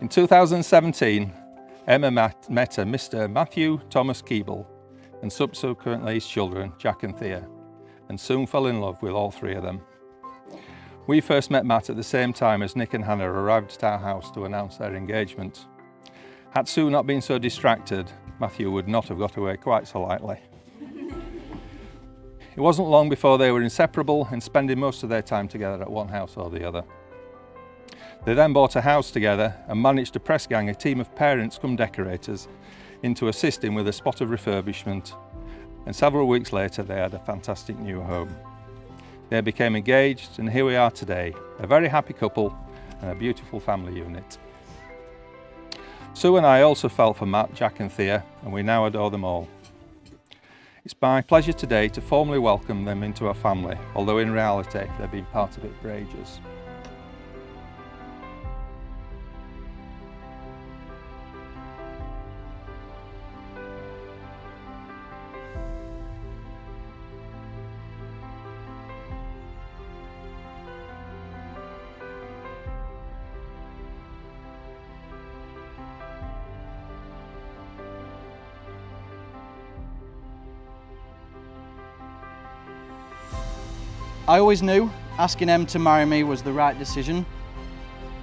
In 2017, Emma met a Mr. Matthew Thomas Keeble and subsequently his children, Jack and Thea, and soon fell in love with all three of them. We first met Matt at the same time as Nick and Hannah arrived at our house to announce their engagement. Had Sue not been so distracted, Matthew would not have got away quite so lightly. It wasn't long before they were inseparable and spending most of their time together at one house or the other. They then bought a house together and managed to press gang a team of parents cum decorators into assisting with a spot of refurbishment, and several weeks later they had a fantastic new home. They became engaged and here we are today, a very happy couple and a beautiful family unit. Sue and I also fell for Matt, Jack and Thea, and we now adore them all. It's my pleasure today to formally welcome them into our family, although in reality they've been part of it for ages. I always knew asking Em to marry me was the right decision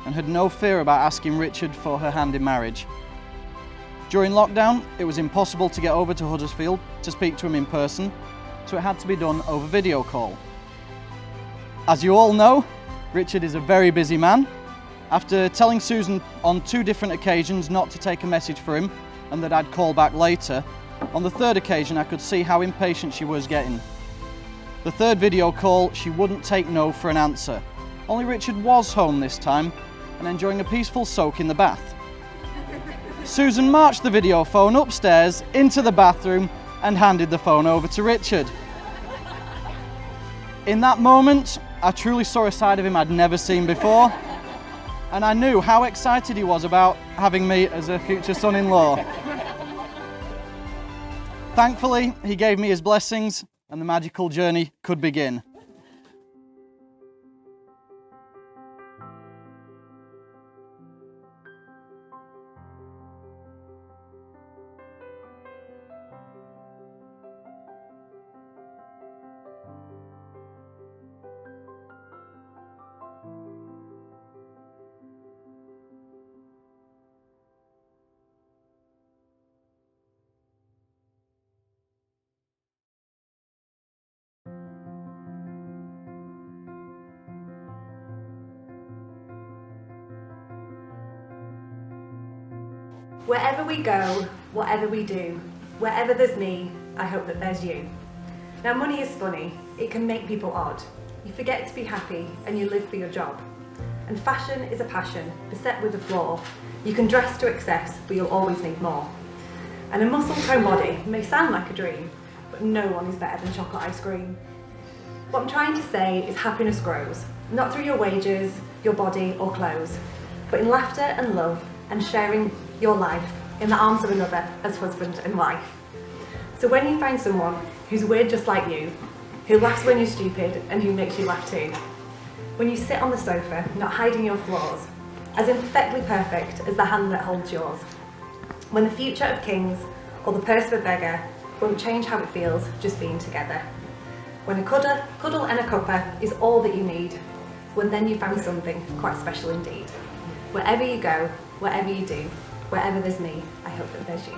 and had no fear about asking Richard for her hand in marriage. During lockdown, it was impossible to get over to Huddersfield to speak to him in person, so it had to be done over video call. As you all know, Richard is a very busy man. After telling Susan on 2 different occasions not to take a message for him and that I'd call back later, on the 3rd occasion I could see how impatient she was getting. The 3rd video call, she wouldn't take no for an answer. Only Richard was home this time and enjoying a peaceful soak in the bath. Susan marched the video phone upstairs into the bathroom and handed the phone over to Richard. In that moment, I truly saw a side of him I'd never seen before, and I knew how excited he was about having me as a future son-in-law. Thankfully, he gave me his blessings and the magical journey could begin. Wherever we go, whatever we do, wherever there's me, I hope that there's you. Now money is funny, it can make people odd. You forget to be happy and you live for your job. And fashion is a passion, beset with a flaw. You can dress to excess, but you'll always need more. And a muscle-toned body may sound like a dream, but no one is better than chocolate ice cream. What I'm trying to say is happiness grows, not through your wages, your body or clothes, but in laughter and love and sharing your life in the arms of another as husband and wife. So when you find someone who's weird just like you, who laughs when you're stupid and who makes you laugh too, when you sit on the sofa, not hiding your flaws, as imperfectly perfect as the hand that holds yours, when the future of kings or the purse of a beggar won't change how it feels just being together, when a cuddle and a cuppa is all that you need, when then you found something quite special indeed. Wherever you go, whatever you do, wherever there's me, I hope that there's you.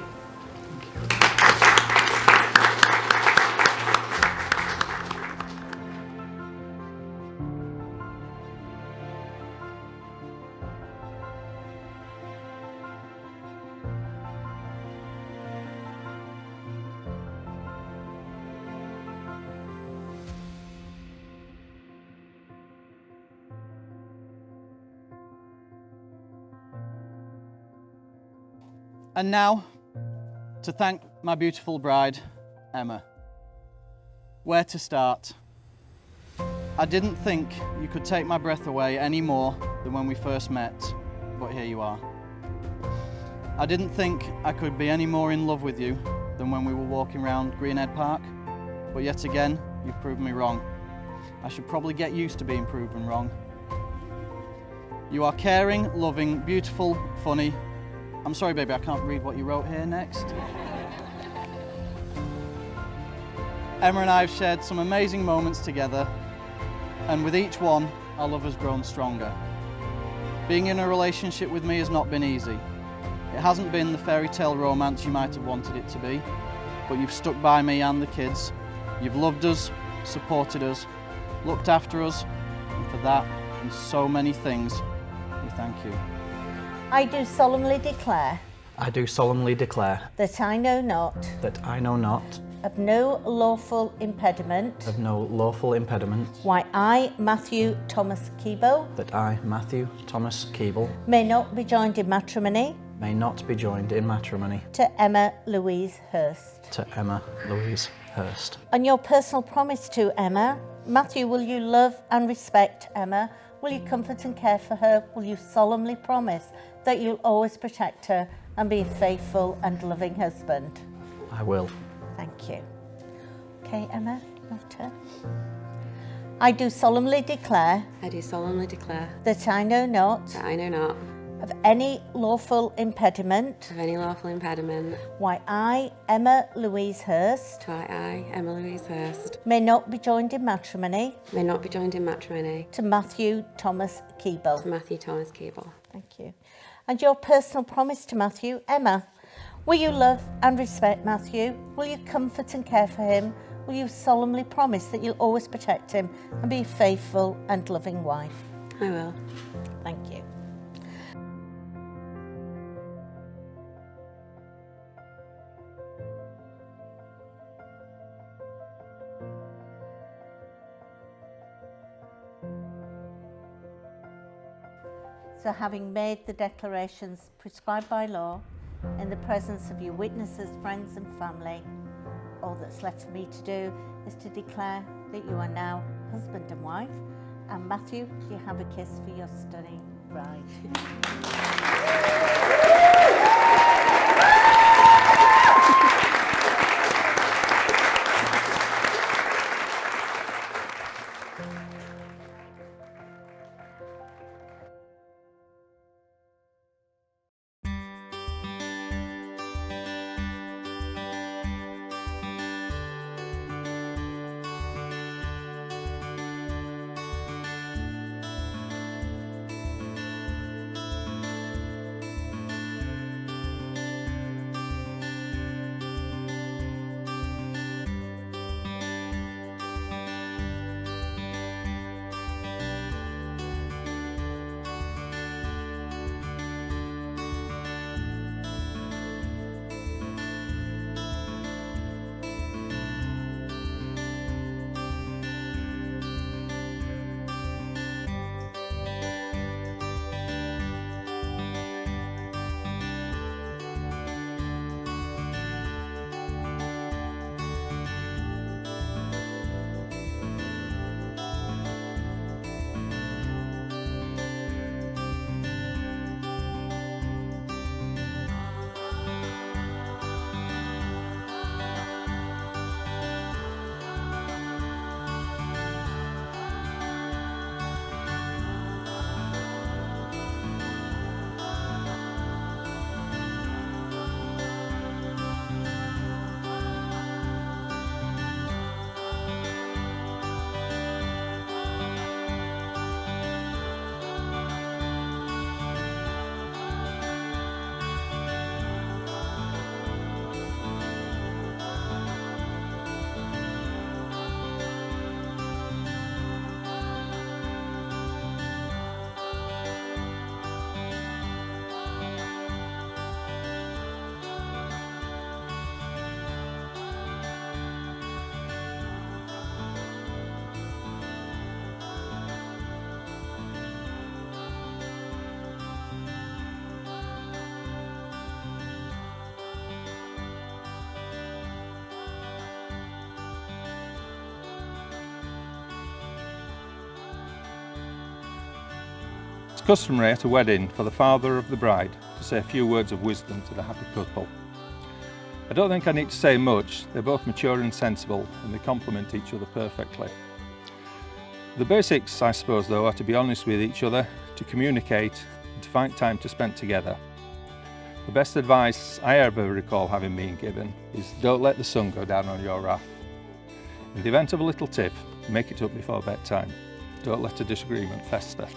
And now, to thank my beautiful bride, Emma. Where to start? I didn't think you could take my breath away any more than when we first met, but here you are. I didn't think I could be any more in love with you than when we were walking around Greenhead Park, but yet again, you've proven me wrong. I should probably get used to being proven wrong. You are caring, loving, beautiful, funny. I'm sorry, baby, I can't read what you wrote here next. Emma and I have shared some amazing moments together, and with each one, our love has grown stronger. Being in a relationship with me has not been easy. It hasn't been the fairy tale romance you might have wanted it to be, but you've stuck by me and the kids. You've loved us, supported us, looked after us, and for that and so many things, we thank you. I do solemnly declare I do solemnly declare that I know not that I know not of no lawful impediment of no lawful impediment why I, Matthew Thomas Keeble, that I, Matthew Thomas Keeble, may not be joined in matrimony may not be joined in matrimony to Emma Louise Hurst. to Emma Louise Hurst. On your personal promise to Emma, Matthew, will you love and respect Emma? Will you comfort and care for her? Will you solemnly promise that you'll always protect her and be a faithful and loving husband? I will. Thank you. Okay, Emma, your turn. I do solemnly declare I do solemnly declare that I know not that I know not of any lawful impediment of any lawful impediment why I, Emma Louise Hurst, why I, Emma Louise Hurst, may not be joined in matrimony may not be joined in matrimony to Matthew Thomas to Keeble. Matthew Thomas Keeble. Thank you. And your personal promise to Matthew, Emma. Will you love and respect Matthew? Will you comfort and care for him? Will you solemnly promise that you'll always protect him and be a faithful and loving wife? I will. Thank you. So having made the declarations prescribed by law, in the presence of your witnesses, friends and family, all that's left for me to do is to declare that you are now husband and wife. And Matthew, you have a kiss for your stunning bride. It's customary at a wedding for the father of the bride to say a few words of wisdom to the happy couple. I don't think I need to say much. They're both mature and sensible, and they complement each other perfectly. The basics, I suppose, though, are to be honest with each other, to communicate, and to find time to spend together. The best advice I ever recall having been given is don't let the sun go down on your wrath. In the event of a little tiff, make it up before bedtime. Don't let a disagreement fester.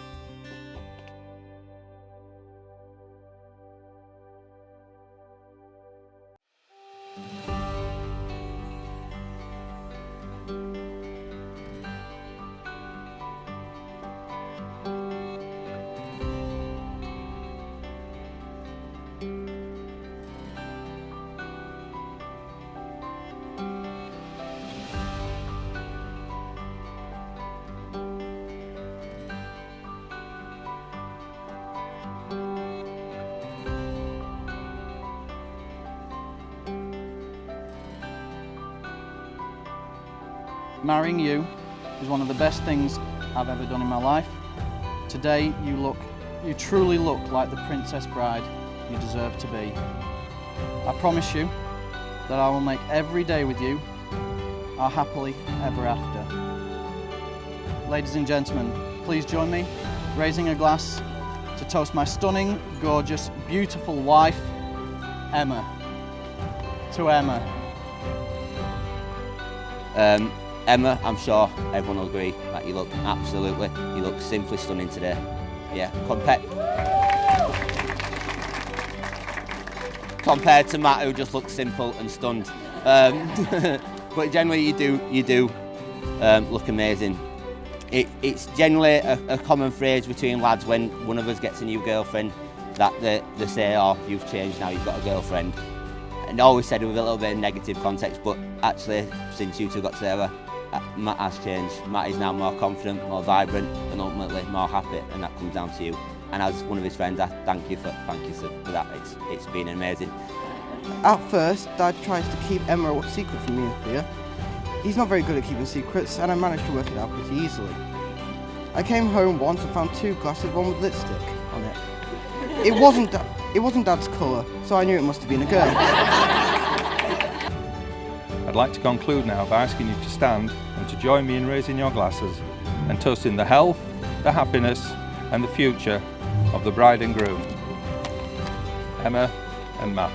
Marrying you is one of the best things I've ever done in my life. Today you truly look like the princess bride you deserve to be. I promise you that I will make every day with you our happily ever after. Ladies and gentlemen, please join me raising a glass to toast my stunning, gorgeous, beautiful wife, Emma. To Emma. Emma, I'm sure everyone will agree that you look simply stunning today. Yeah, compared to Matt, who just looks simple and stunned. But generally you do look amazing. It's generally a common phrase between lads when one of us gets a new girlfriend that they say, oh, you've changed now, you've got a girlfriend. And always said it with a little bit of negative context, but actually since you two got together, Matt has changed. Matt is now more confident, more vibrant, and ultimately more happy, and that comes down to you. And as one of his friends, I thank you for that. It's been amazing. At first, Dad tries to keep Emma a secret from me and Thea. He's not very good at keeping secrets, and I managed to work it out pretty easily. I came home once and found 2 glasses, one with lipstick on it. It wasn't Dad's colour, so I knew it must have been a girl. I'd like to conclude now by asking you to stand and to join me in raising your glasses and toasting the health, the happiness and the future of the bride and groom, Emma and Matt.